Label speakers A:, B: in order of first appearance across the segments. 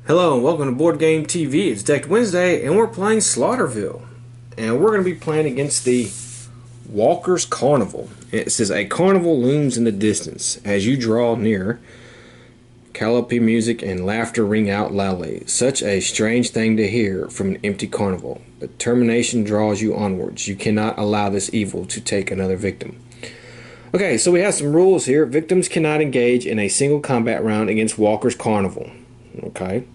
A: Hello and welcome to Boardgame TV. It's Deck Wednesday and we're playing Slaughterville. And we're going to be playing against the Walkers Carnival. It says, a carnival looms in the distance. As you draw near, calliope music and laughter ring out loudly. Such a strange thing to hear from an empty carnival. Determination draws you onwards. You cannot allow this evil to take another victim. Okay, so we have some rules here. Victims cannot engage in a single combat round against Walkers Carnival. Okay.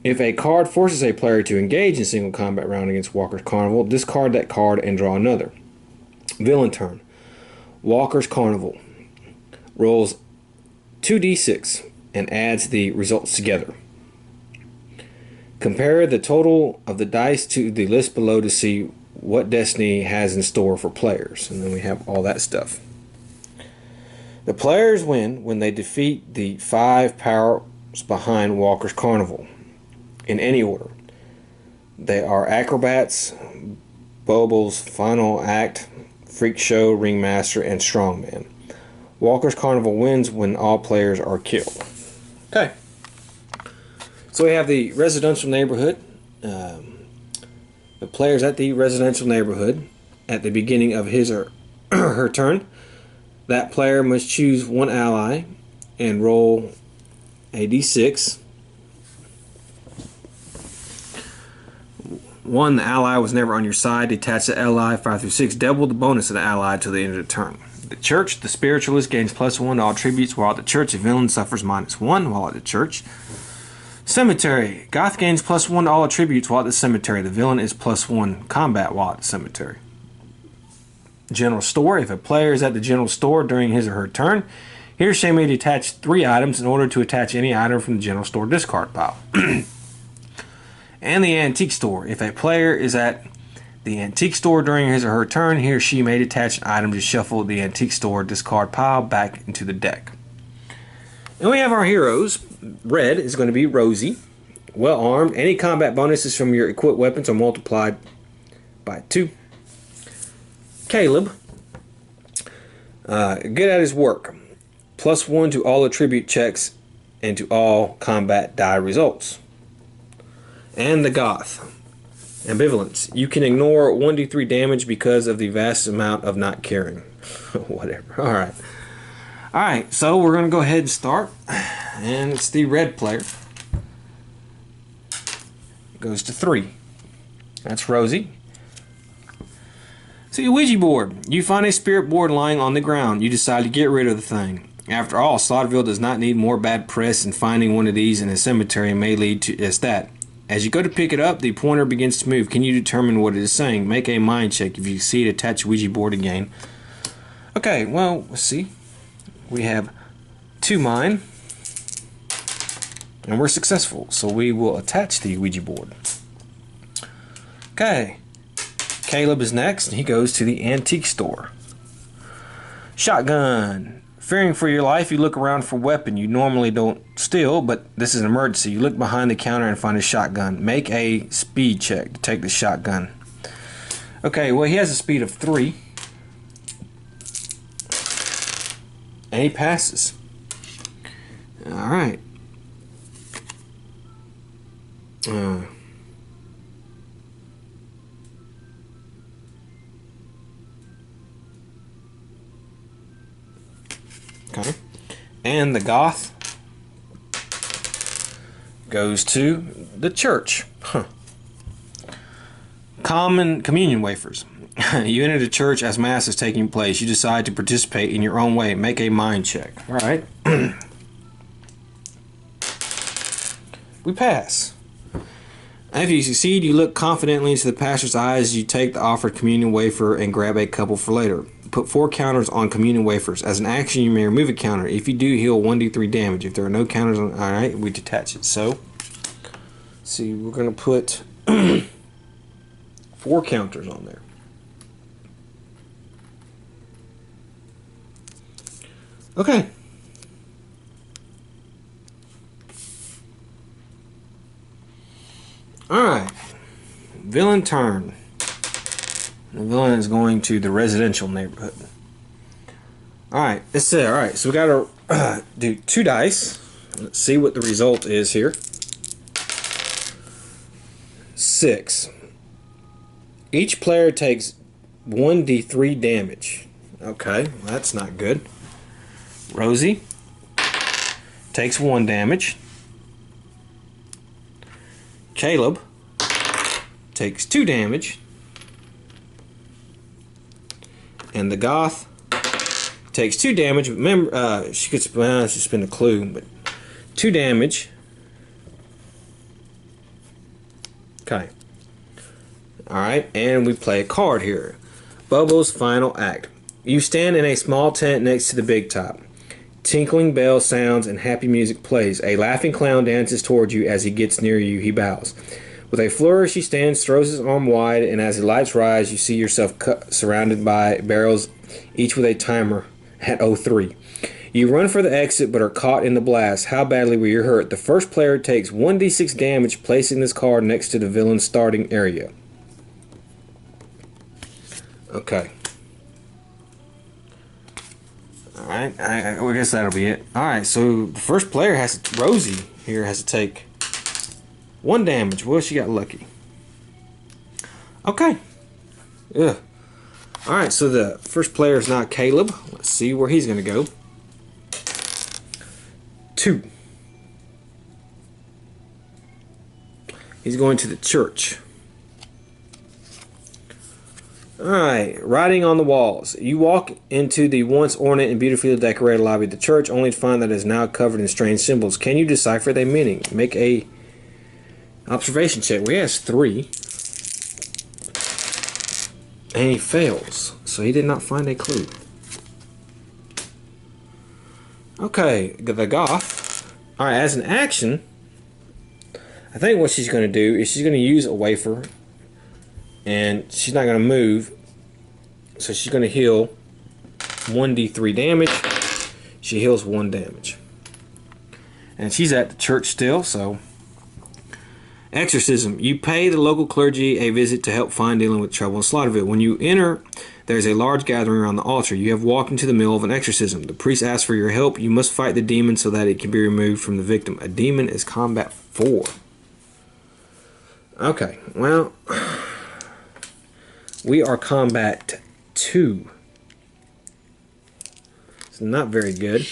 A: If a card forces a player to engage in a single combat round against Walker's Carnival, discard that card and draw another. Villain turn. Walker's Carnival rolls 2d6 and adds the results together. Compare the total of the dice to the list below to see what destiny has in store for players. And then we have all that stuff. The players win when they defeat the 5 powers behind Walker's Carnival, in any order. They are Acrobats, Boble's Final Act, Freakshow, Ringmaster, and Strongman. Walker's Carnival wins when all players are killed. Okay. So we have the residential neighborhood. The players at the residential neighborhood, at the beginning of his or her turn, that player must choose one ally and roll a d6. One, the ally was never on your side. Detach the ally 5 through 6. Double the bonus of the ally till the end of the turn. The church, the spiritualist gains +1 to all attributes, while at the church, the villain suffers -1 while at the church. Cemetery, goth gains +1 to all attributes while at the cemetery. The villain is +1 combat while at the cemetery. General store, if a player is at the general store during his or her turn, he or she may detach 3 items in order to attach any item from the general store discard pile. And the antique store, if a player is at the antique store during his or her turn, he or she may detach an item to shuffle the antique store discard pile back into the deck. And we have our heroes. Red is going to be Rosie, well armed. Any combat bonuses from your equipped weapons are multiplied by 2. Caleb, good at his work, +1 to all attribute checks and to all combat die results. And the Goth, ambivalence, you can ignore 1d3 damage because of the vast amount of not caring. Whatever. Alright, so we're going to go ahead and start, and it's the red player. It goes to 3. That's Rosie. See, a Ouija board. You find a spirit board lying on the ground. You decide to get rid of the thing. After all, Slaughterville does not need more bad press, and finding one of these in a cemetery may lead to just that. As you go to pick it up, the pointer begins to move. Can you determine what it is saying? Make a mind check. If you see it, attach Ouija board again. Okay, well, let's see. We have 2 mind, and we're successful. So we will attach the Ouija board. Okay. Caleb is next, and he goes to the antique store. Shotgun. Fearing for your life, you look around for a weapon. You normally don't steal, but this is an emergency. You look behind the counter and find a shotgun. Make a speed check to take the shotgun. Okay, well, he has a speed of 3. And he passes. Alright. Okay. And the Goth goes to the church. Common communion wafers. You enter the church as mass is taking place. You decide to participate in your own way. Make a mind check. Alright. We pass. If you succeed, you look confidently into the pastor's eyes. You take the offered communion wafer and grab a couple for later. Put 4 counters on communion wafers. As an action, you may remove a counter. If you do, heal 1d3 damage. If there are no counters on, alright, we detach it. So, see, we're going to put 4 counters on there. Okay. Alright. Villain turn. The villain is going to the residential neighborhood. Alright, that's it. Alright, so we gotta do 2 dice. Let's see what the result is here. 6. Each player takes 1d3 damage. Okay, well, that's not good. Rosie takes 1 damage. Caleb takes 2 damage. And the goth takes 2 damage. Remember, she gets, well, she's been a clue, but 2 damage. Okay. Alright, and we play a card here. Bobo's final act. You stand in a small tent next to the big top. Tinkling bell sounds and happy music plays. A laughing clown dances towards you. As he gets near you, he bows. With a flourish, he stands, throws his arm wide, and as the lights rise, you see yourself surrounded by barrels, each with a timer at 03. You run for the exit, but are caught in the blast. How badly were you hurt? The first player takes 1d6 damage, placing this card next to the villain's starting area. Okay. Alright, I guess that'll be it. Alright, so the first player has to, Rosie here has to take 1 damage. Well, she got lucky. Okay. Ugh. Alright, so the first player is not Caleb. Let's see where he's going to go. 2. He's going to the church. Alright, writing on the walls. You walk into the once ornate and beautifully decorated lobby of the church, only to find that it is now covered in strange symbols. Can you decipher their meaning? Make a observation check. We has 3. And he fails. So he did not find a clue. Okay, the goth. Alright, as an action, I think what she's going to do is she's going to use a wafer. And she's not going to move. So she's going to heal 1d3 damage. She heals 1 damage. And she's at the church still, so. Exorcism. You pay the local clergy a visit to help find dealing with trouble in Slaughterville. When you enter, there's a large gathering around the altar. You have walked into the middle of an exorcism. The priest asks for your help. You must fight the demon so that it can be removed from the victim. A demon is combat 4. Okay, well, we are combat 2. It's not very good.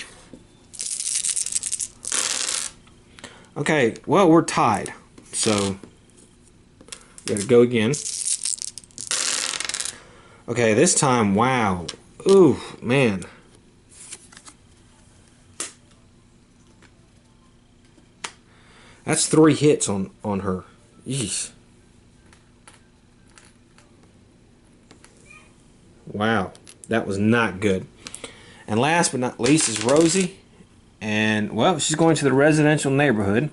A: Okay, well, we're tied. So, gotta go again. Okay, this time, wow. Ooh, man. That's 3 hits on her. Yeesh. Wow, that was not good. And last but not least is Rosie. And, well, she's going to the residential neighborhood.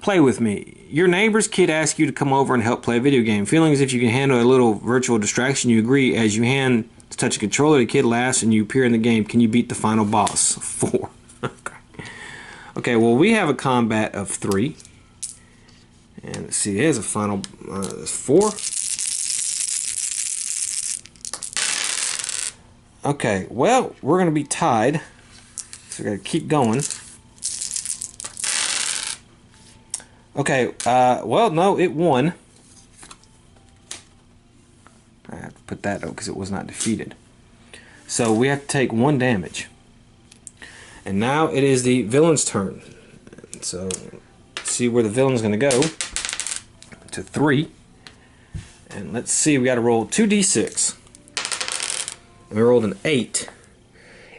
A: Play with me. Your neighbor's kid asks you to come over and help play a video game. Feeling as if you can handle a little virtual distraction, you agree. As you hand to touch a controller, the kid laughs and you appear in the game. Can you beat the final boss? 4. Okay. Okay, well, we have a combat of 3. And let's see, there's a final 4. Okay, well, we're going to be tied. So we're going to keep going. Okay, well, no, it won. I have to put that out because it was not defeated. So we have to take 1 damage. And now it is the villain's turn. So, see where the villain's going to go. To 3. And let's see, we got to roll 2d6. And we rolled an 8.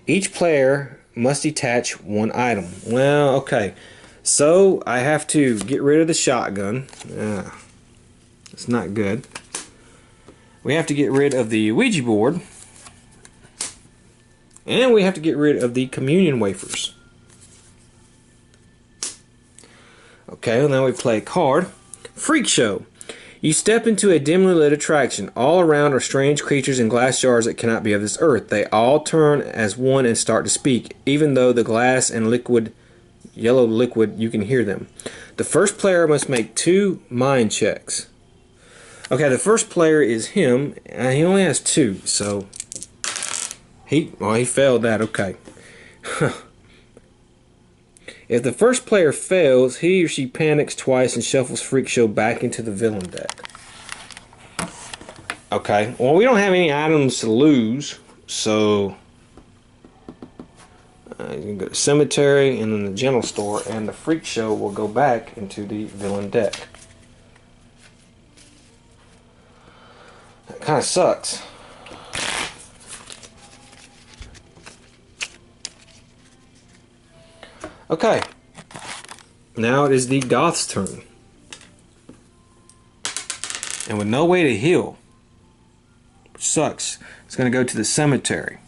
A: Each player must detach 1 item. Well, okay. So, I have to get rid of the shotgun. It's not good. We have to get rid of the Ouija board. And we have to get rid of the communion wafers. Okay, well now we play a card. Freakshow. You step into a dimly lit attraction. All around are strange creatures in glass jars that cannot be of this earth. They all turn as one and start to speak. Even though the glass and liquid, yellow liquid, you can hear them. The first player must make 2 mind checks. Okay, the first player is him. He only has 2, so He failed that. Okay. If the first player fails, he or she panics twice and shuffles Freakshow back into the villain deck. Okay. Well, we don't have any items to lose, so you can go to cemetery and then the general store, and the Freakshow will go back into the villain deck. That kind of sucks. Okay, now it is the Goth's turn. And with no way to heal, which sucks, it's going to go to the cemetery.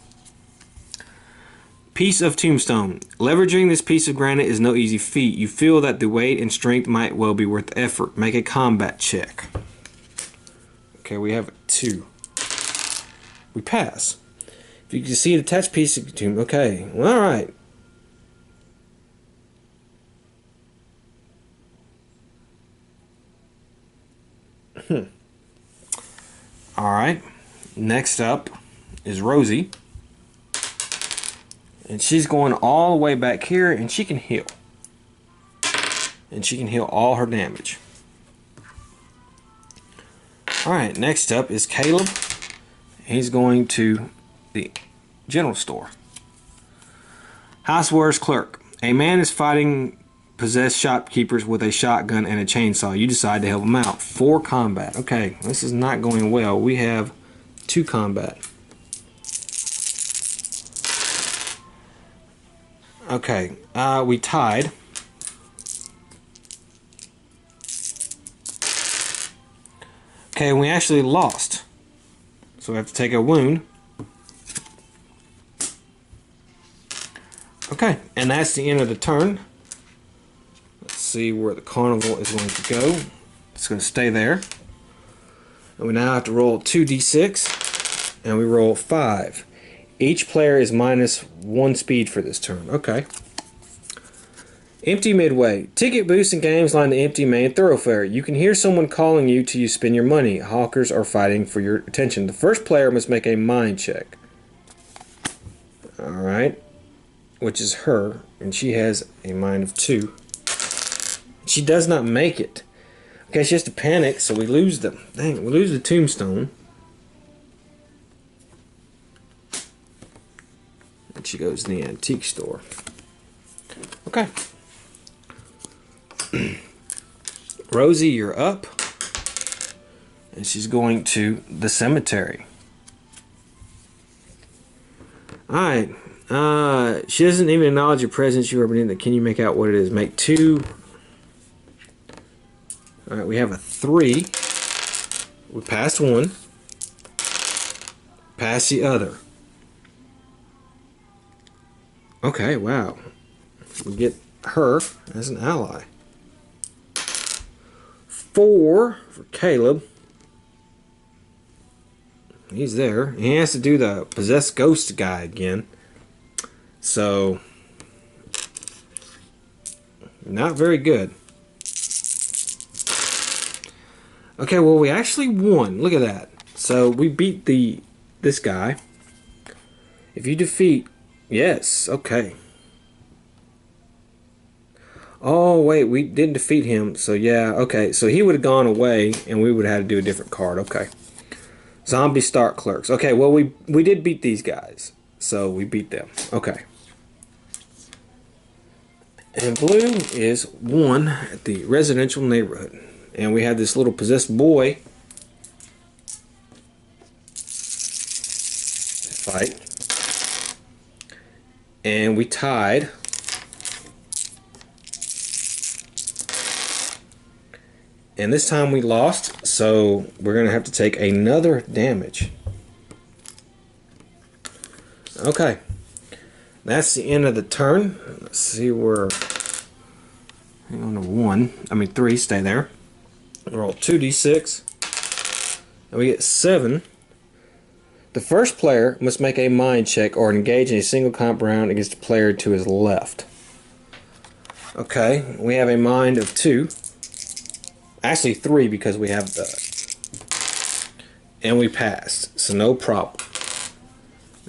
A: Piece of tombstone. Leveraging this piece of granite is no easy feat. You feel that the weight and strength might well be worth the effort. Make a combat check. Okay, we have a 2. We pass. If you can see an attached piece of tomb. Okay, well, alright. Alright, next up is Rosie. And she's going all the way back here, and she can heal. And she can heal all her damage. Alright, next up is Caleb. He's going to the general store. Housewares clerk. A man is fighting possessed shopkeepers with a shotgun and a chainsaw. You decide to help him out. 4 combat. Okay, this is not going well. We have 2 combat. Okay, we tied. Okay, we actually lost. So we have to take a wound. Okay, and that's the end of the turn. Let's see where the carnival is going to go. It's going to stay there. And we now have to roll 2d6. And we roll 5. Each player is minus 1 speed for this turn. Okay. Empty Midway. Ticket booths and games line the empty main thoroughfare. You can hear someone calling you till you spend your money. Hawkers are fighting for your attention. The first player must make a mind check. Alright. Which is her. And she has a mind of 2. She does not make it. Okay, she has to panic, so we lose them. Dang, we lose the tombstone. And she goes to the antique store. Okay. Rosie, you're up. And she's going to the cemetery. Alright. She doesn't even acknowledge your presence. You are beneath it. Can you make out what it is? Make 2. Alright, we have a 3. We passed 1. Pass the other. Okay, wow. We get her as an ally. 4 for Caleb. He's there. He has to do the possessed ghost guy again. So, not very good. Okay, well, we actually won. Look at that. So we beat this guy. If you defeat, yes, okay. Oh wait, we didn't defeat him. So yeah, okay. So he would have gone away, and we would have had to do a different card. Okay. Zombie Start Clerks. Okay, well we did beat these guys, so we beat them. Okay. And blue is 1 at the residential neighborhood. And we have this little possessed boy fight. And we tied. And this time we lost, so we're going to have to take another damage. Okay. That's the end of the turn. Let's see where... Hang on to 3, stay there. Roll 2d6. And we get 7. The first player must make a mind check or engage in a single comp round against the player to his left. Okay, we have a mind of 2. Actually 3 because we have the... And we passed, so no problem.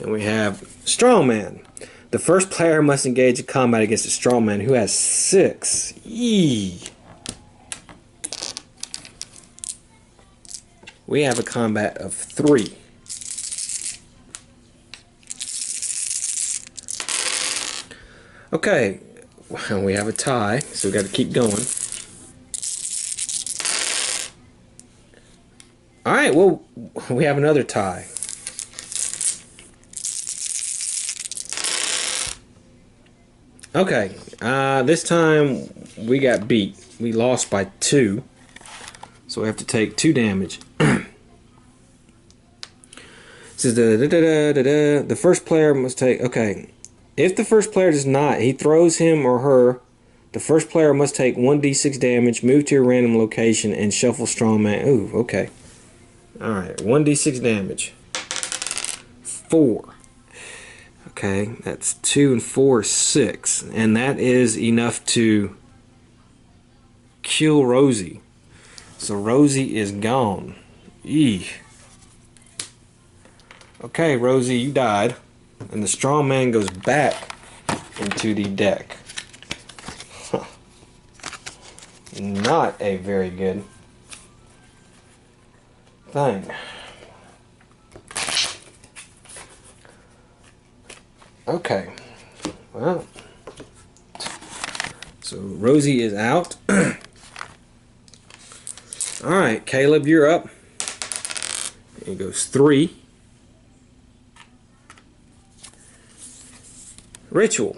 A: And we have strongman. The first player must engage in combat against a strongman who has 6. Yee. We have a combat of 3. Okay, well, we have a tie, so we got to keep going. Alright, well, we have another tie. Okay, this time we got beat. We lost by 2, so we have to take 2 damage. It says the first player must take. Okay, if the first player does not, he throws him or her. The first player must take 1d6 damage, move to a random location, and shuffle strongman. Ooh, okay. All right, 1d6 damage. 4. Okay, that's 2 and 4, 6. And that is enough to kill Rosie. So Rosie is gone. Eeh. Okay, Rosie, you died. And the strong man goes back into the deck. Huh. Not a very good thing. Okay, well, so Rosie is out. Alright, Caleb, you're up. It goes 3. Ritual.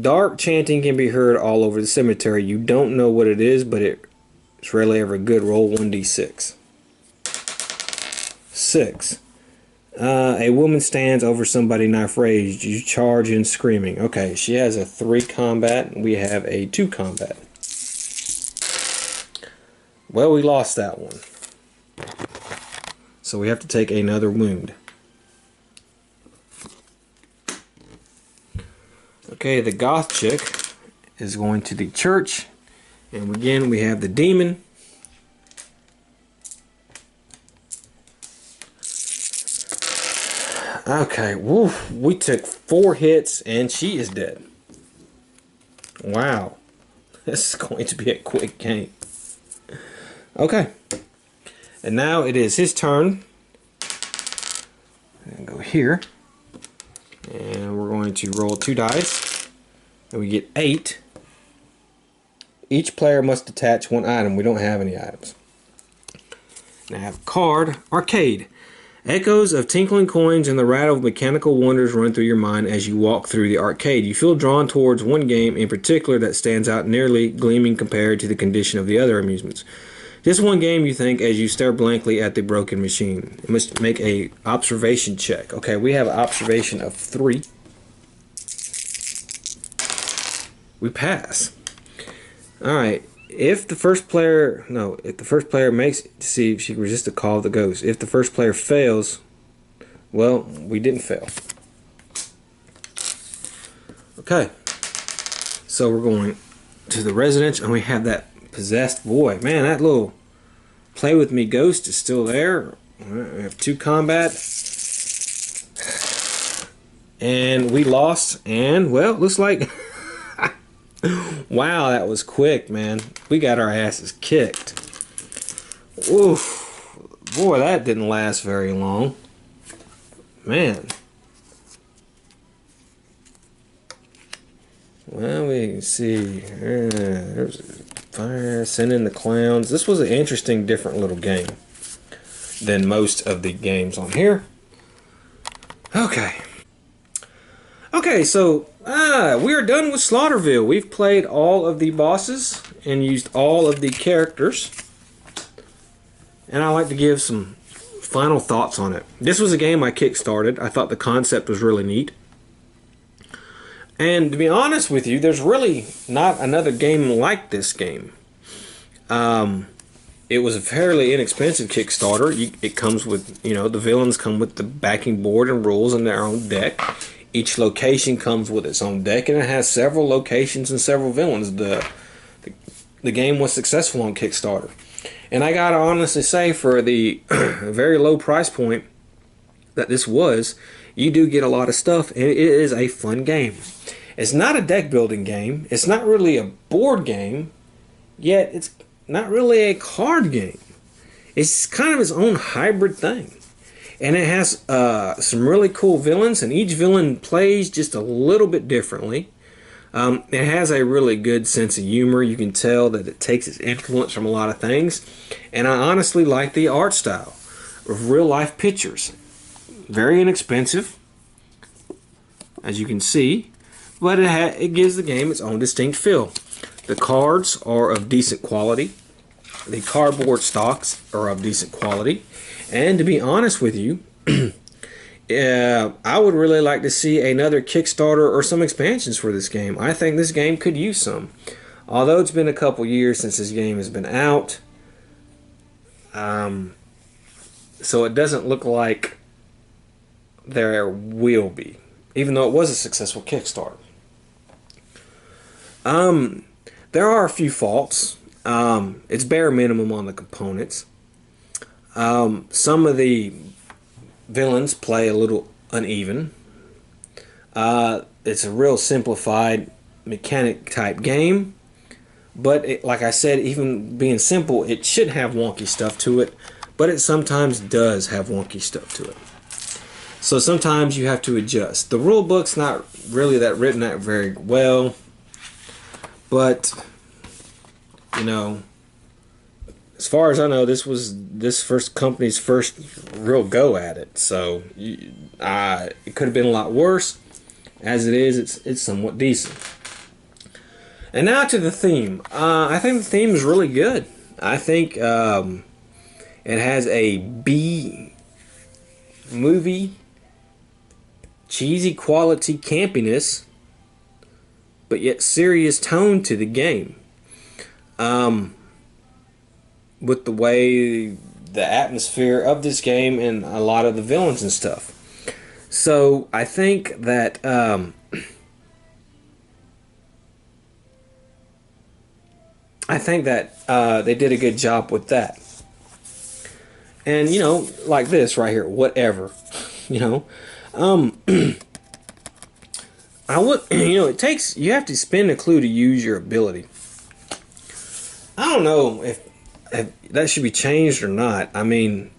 A: Dark chanting can be heard all over the cemetery. You don't know what it is, but it's rarely ever good. Roll 1d6. 6. A woman stands over somebody knife raised. You charge in screaming. Okay, she has a 3 combat. We have a 2 combat. Well, we lost that one. So we have to take another wound. Okay, the goth chick is going to the church. And again, we have the demon. Okay, woof, we took 4 hits and she is dead. Wow. This is going to be a quick game. Okay. And now it is his turn. I'm going to go here. And we're going to roll 2 dice. And we get 8. Each player must attach 1 item. We don't have any items. And I have a card, Arcade. Echoes of tinkling coins and the rattle of mechanical wonders run through your mind as you walk through the arcade. You feel drawn towards one game in particular that stands out, nearly gleaming compared to the condition of the other amusements. Just one game, you think, as you stare blankly at the broken machine. You must make a observation check. Okay, we have an observation of 3. We pass. Alright. If the first player makes it to see if she can resist the call of the ghost. If the first player fails, well, we didn't fail. Okay. So we're going to the residence and we have that possessed boy. Man, that little play with me ghost is still there. We have 2 combat. And we lost, and well, looks like wow, that was quick, man. We got our asses kicked. Oof. Boy, that didn't last very long. Man. Well, we can see. There's fire, send in the clowns. This was an interesting, different little game than most of the games on here. Okay. Okay, so we are done with Slaughterville. We've played all of the bosses and used all of the characters. And I'd like to give some final thoughts on it. This was a game I kickstarted. I thought the concept was really neat. And to be honest with you, there's really not another game like this game. It was a fairly inexpensive Kickstarter. It comes with, the villains come with the backing board and rules and their own deck. Each location comes with its own deck, and it has several locations and several villains. The game was successful on Kickstarter. And I gotta honestly say, for the very low price point that this was, you do get a lot of stuff, and it is a fun game. It's not a deck building game. It's not really a board game, yet it's not really a card game. It's kind of its own hybrid thing. And it has some really cool villains, and each villain plays just a little bit differently. It has a really good sense of humor. You can tell that it takes its influence from a lot of things. And I honestly like the art style of real life pictures. Very inexpensive, as you can see, but it gives the game its own distinct feel. The cards are of decent quality. The cardboard stocks are of decent quality. And to be honest with you, I would really like to see another Kickstarter or some expansions for this game. I think this game could use some. Although it's been a couple years since this game has been out, so it doesn't look like there will be, even though it was a successful Kickstarter. There are a few faults. It's bare minimum on the components. Some of the villains play a little uneven. It's a real simplified mechanic type game, but like I said, even being simple, it should have wonky stuff to it, but it sometimes does have wonky stuff to it. So sometimes you have to adjust. The rule book's not really written that very well, but you know, as far as I know, this was this first company's first real go at it. So it could have been a lot worse. As it is, it's somewhat decent. And now to the theme. I think the theme is really good. I think it has a B movie cheesy quality campiness, but yet serious tone to the game. With the way the atmosphere of this game and a lot of the villains and stuff. So I think that they did a good job with that. And you know, like this right here, whatever, you know, I would, you know, you have to spend a clue to use your ability. I don't know if that should be changed or not. I mean,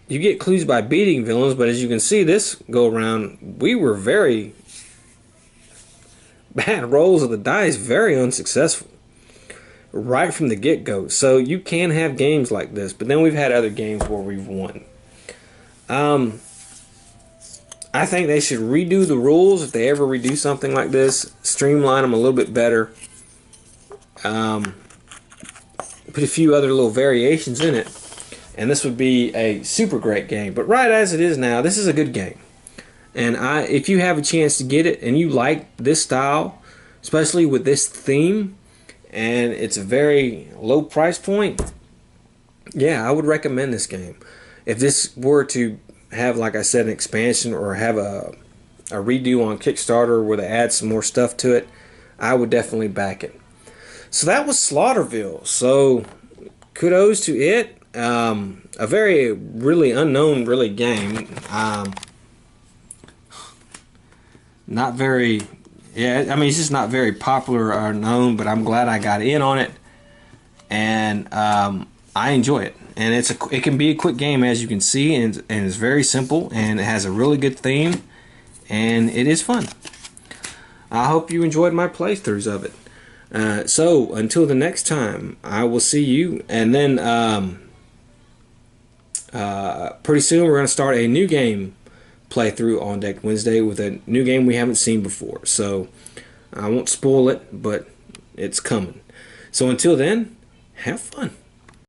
A: you get clues by beating villains, but as you can see this go around, we were very bad rolls of the dice, very unsuccessful right from the get-go. So you can have games like this, but then we've had other games where we've won. I think they should redo the rules if they ever redo something like this, streamline them a little bit better. Put a few other little variations in it, and this would be a super great game. But right as it is now, this is a good game. And if you have a chance to get it and you like this style, especially with this theme, and it's a very low price point, yeah, I would recommend this game. If this were to have, like I said, an expansion or have a redo on Kickstarter where they add some more stuff to it, I would definitely back it. So that was Slaughterville. So kudos to it. A very really unknown game. Not very, yeah, I mean, it's just not very popular or known, but I'm glad I got in on it. And I enjoy it. And it can be a quick game, as you can see, and it's very simple, and it has a really good theme, and it is fun. I hope you enjoyed my playthroughs of it. So until the next time, I will see you, and then pretty soon we're going to start a new game playthrough on Deck Wednesday with a new game we haven't seen before. So I won't spoil it, but it's coming. So until then, have fun.